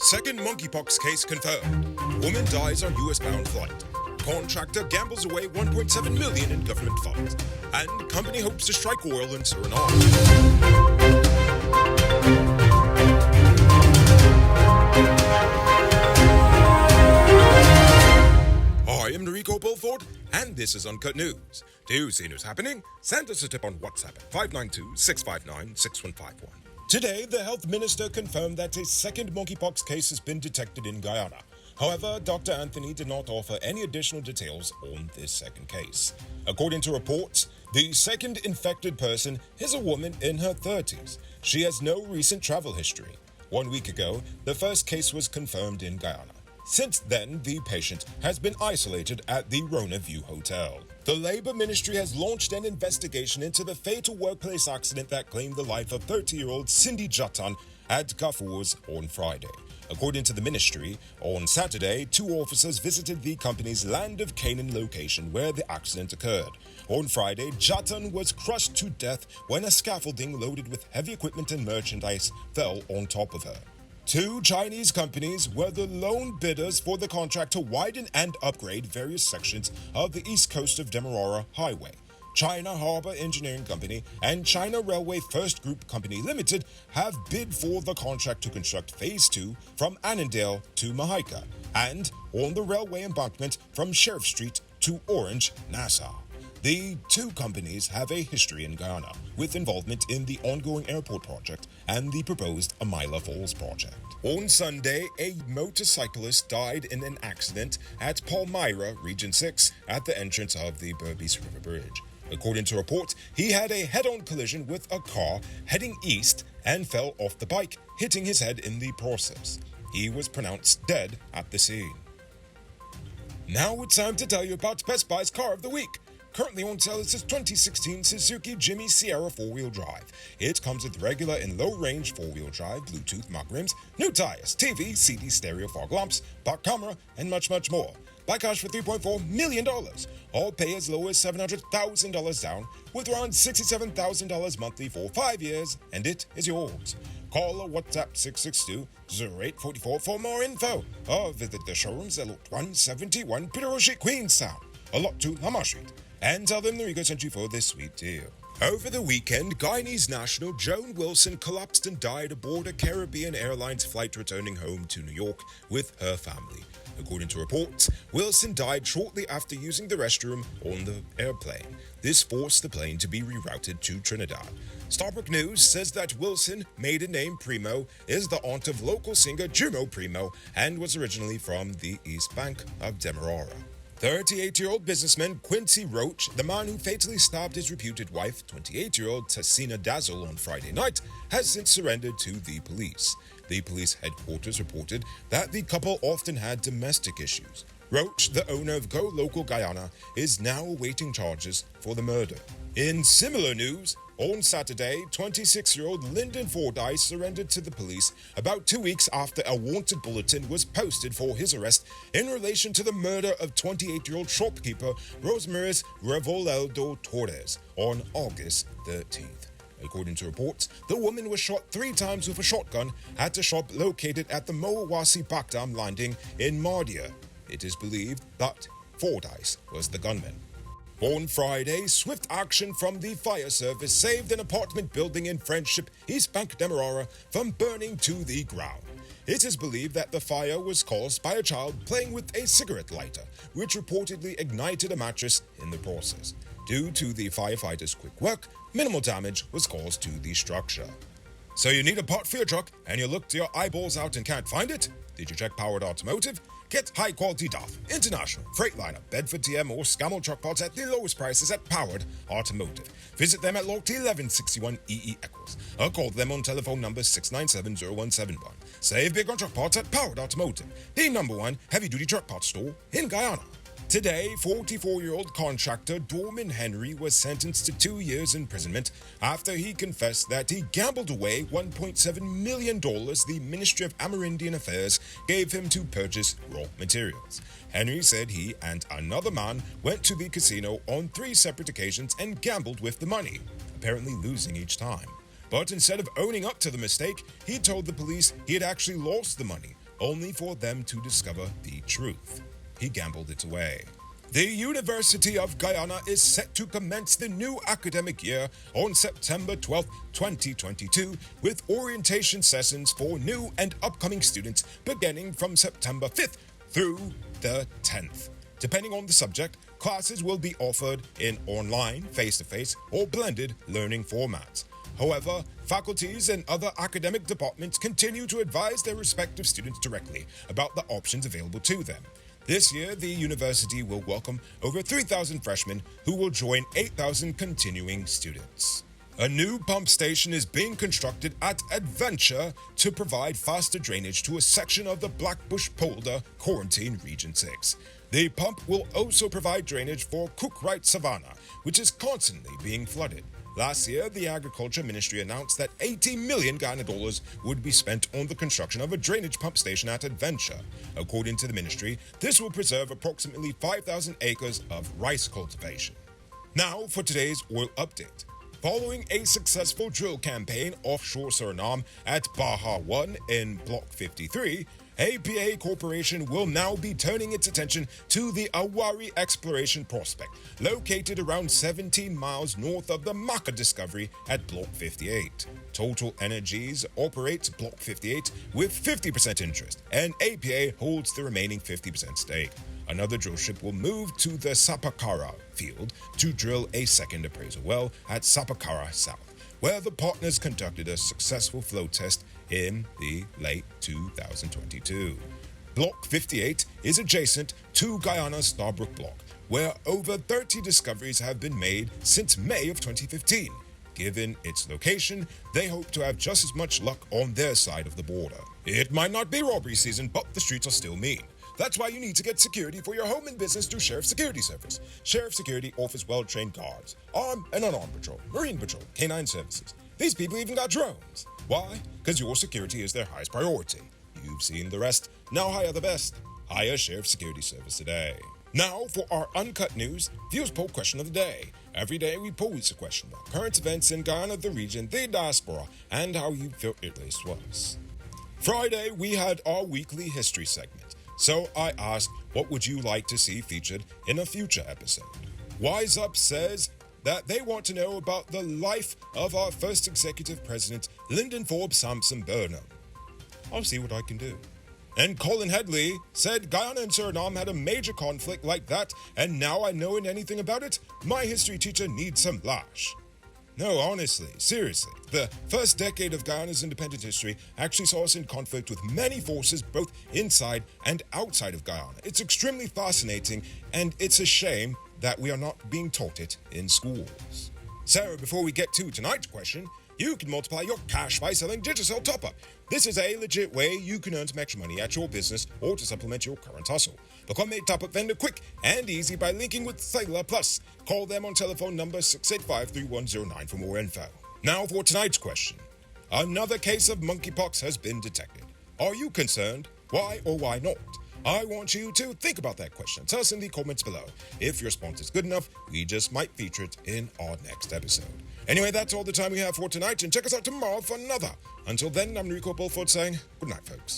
Second monkeypox case confirmed. Woman dies on US-bound flight. Contractor gambles away $1.7 million in government funds. And company hopes to strike oil in Suriname. I am Noriko Bulford, and this is Uncut News. To see news happening, send us a tip on WhatsApp at 592-659-6151. Today, the health minister confirmed that a second monkeypox case has been detected in Guyana. However, Dr. Anthony did not offer any additional details on this second case. According to reports, the second infected person is a woman in her 30s. She has no recent travel history. 1 week ago, the first case was confirmed in Guyana. Since then, the patient has been isolated at the Rona View Hotel. The Labour Ministry has launched an investigation into the fatal workplace accident that claimed the life of 30-year-old Cindy Jatan at Gafours on Friday. According to the ministry, on Saturday, 2 officers visited the company's Land of Canaan location where the accident occurred. On Friday, Jatan was crushed to death when a scaffolding loaded with heavy equipment and merchandise fell on top of her. 2 Chinese companies were the lone bidders for the contract to widen and upgrade various sections of the east coast of Demerara Highway. China Harbour Engineering Company and China Railway First Group Company Limited have bid for the contract to construct Phase 2 from Annandale to Mahika and on the railway embankment from Sheriff Street to Orange, Nassau. The 2 companies have a history in Guyana, with involvement in the ongoing airport project and the proposed Amila Falls project. On Sunday, a motorcyclist died in an accident at Palmyra, Region 6, at the entrance of the Berbice River Bridge. According to reports, he had a head-on collision with a car heading east and fell off the bike, hitting his head in the process. He was pronounced dead at the scene. Now it's time to tell you about Best Buy's Car of the Week. Currently on sale is this 2016 Suzuki Jimmy Sierra 4-wheel drive. It comes with regular and low-range 4-wheel drive, Bluetooth mug rims, new tires, TV, CD, stereo, fog lamps, back camera, and much, much more. Buy cash for $3.4 million. All pay as low as $700,000 down, with around $67,000 monthly for 5 years, and it is yours. Call or WhatsApp 662-0844 for more info, or visit the showrooms at Lot 171 Piroshi, Queenstown, or Lot 2 Lamar Street, and tell them Noriko sent you for this sweet deal. Over the weekend, Guyanese national Joan Wilson collapsed and died aboard a Caribbean Airlines flight returning home to New York with her family. According to reports, Wilson died shortly after using the restroom on the airplane. This forced the plane to be rerouted to Trinidad. Starbrook News says that Wilson, maiden name Primo, is the aunt of local singer Jumo Primo and was originally from the East Bank of Demerara. 38-year-old businessman Quincy Roach, the man who fatally stabbed his reputed wife, 28-year-old Tassina Dazzle, on Friday night, has since surrendered to the police. The police headquarters reported that the couple often had domestic issues. Roach, the owner of Go Local Guyana, is now awaiting charges for the murder. In similar news, on Saturday, 26-year-old Lyndon Fordyce surrendered to the police about 2 weeks after a wanted bulletin was posted for his arrest in relation to the murder of 28-year-old shopkeeper Rosemaris Revoleldo Torres on August 13th. According to reports, the woman was shot 3 times with a shotgun at a shop located at the Moawasi Bakdam landing in Mardia. It is believed that Fordyce was the gunman. On Friday, swift action from the fire service saved an apartment building in Friendship, East Bank, Demerara, from burning to the ground. It is believed that the fire was caused by a child playing with a cigarette lighter, which reportedly ignited a mattress in the process. Due to the firefighters' quick work, minimal damage was caused to the structure. So you need a part for your truck and you looked your eyeballs out and can't find it? Did you check Powered Automotive? Get high-quality DAF, International, Freightliner, Bedford TM, or Scammell truck parts at the lowest prices at Powered Automotive. Visit them at Lot 1161 EE Eccles, or call them on telephone number 697-0171. Save big on truck parts at Powered Automotive, the #1 heavy-duty truck parts store in Guyana. Today, 44-year-old contractor Dorman Henry was sentenced to 2 years imprisonment after he confessed that he gambled away $1.7 million the Ministry of Amerindian Affairs gave him to purchase raw materials. Henry said he and another man went to the casino on 3 separate occasions and gambled with the money, apparently losing each time. But instead of owning up to the mistake, he told the police he had actually lost the money, only for them to discover the truth. He gambled it away. The University of Guyana is set to commence the new academic year on September 12, 2022, with orientation sessions for new and upcoming students beginning from September 5th through the 10th. Depending on the subject, classes will be offered in online, face-to-face, or blended learning formats. However, faculties and other academic departments continue to advise their respective students directly about the options available to them. This year, the university will welcome over 3,000 freshmen who will join 8,000 continuing students. A new pump station is being constructed at Adventure to provide faster drainage to a section of the Blackbush Polder Quarantine Region 6. The pump will also provide drainage for Cookright Savannah, which is constantly being flooded. Last year, the Agriculture Ministry announced that $80 million Guyana dollars would be spent on the construction of a drainage pump station at Adventure. According to the ministry, this will preserve approximately 5,000 acres of rice cultivation. Now for today's oil update. Following a successful drill campaign offshore Suriname at Baja 1 in Block 53, APA Corporation will now be turning its attention to the Awari exploration prospect, located around 17 miles north of the Maka discovery at Block 58. Total Energies operates Block 58 with 50% interest, and APA holds the remaining 50% stake. Another drill ship will move to the Sapakara field to drill a second appraisal well at Sapakara South, where the partners conducted a successful flow test in the late 2022. Block 58 is adjacent to Guyana's Starbrook Block, where over 30 discoveries have been made since May of 2015. Given its location, they hope to have just as much luck on their side of the border. It might not be robbery season, but the streets are still mean. That's why you need to get security for your home and business through Sheriff Security Service. Sheriff Security offers well-trained guards, armed and unarmed patrol, marine patrol, canine services. These people even got drones. Why? Because your security is their highest priority. You've seen the rest. Now hire the best. Hire Sheriff Security Service today. Now for our Uncut News Viewers Poll Question of the Day. Every day we pose a question about current events in Guyana, the region, the diaspora, and how you feel it relates to us. Friday, we had our weekly history segment. So I asked, what would you like to see featured in a future episode? Wise Up says that they want to know about the life of our first executive president, Lyndon Forbes Sampson Burnham. I'll see what I can do. And Colin Headley said Guyana and Suriname had a major conflict like that, and now I know anything about it, my history teacher needs some lash. No, honestly, seriously, the first decade of Guyana's independent history actually saw us in conflict with many forces both inside and outside of Guyana. It's extremely fascinating, and it's a shame that we are not being taught it in schools. So, before we get to tonight's question, you can multiply your cash by selling Digicel Top-Up. This is a legit way you can earn some extra money at your business or to supplement your current hustle. Become a top-up vendor quick and easy by linking with Cellular Plus. Call them on telephone number 685-3109 for more info. Now for tonight's question. Another case of monkeypox has been detected. Are you concerned? Why or why not? I want you to think about that question. Tell us in the comments below. If your response is good enough, we just might feature it in our next episode. Anyway, that's all the time we have for tonight, and check us out tomorrow for another. Until then, I'm Rico Bulford saying good night, folks.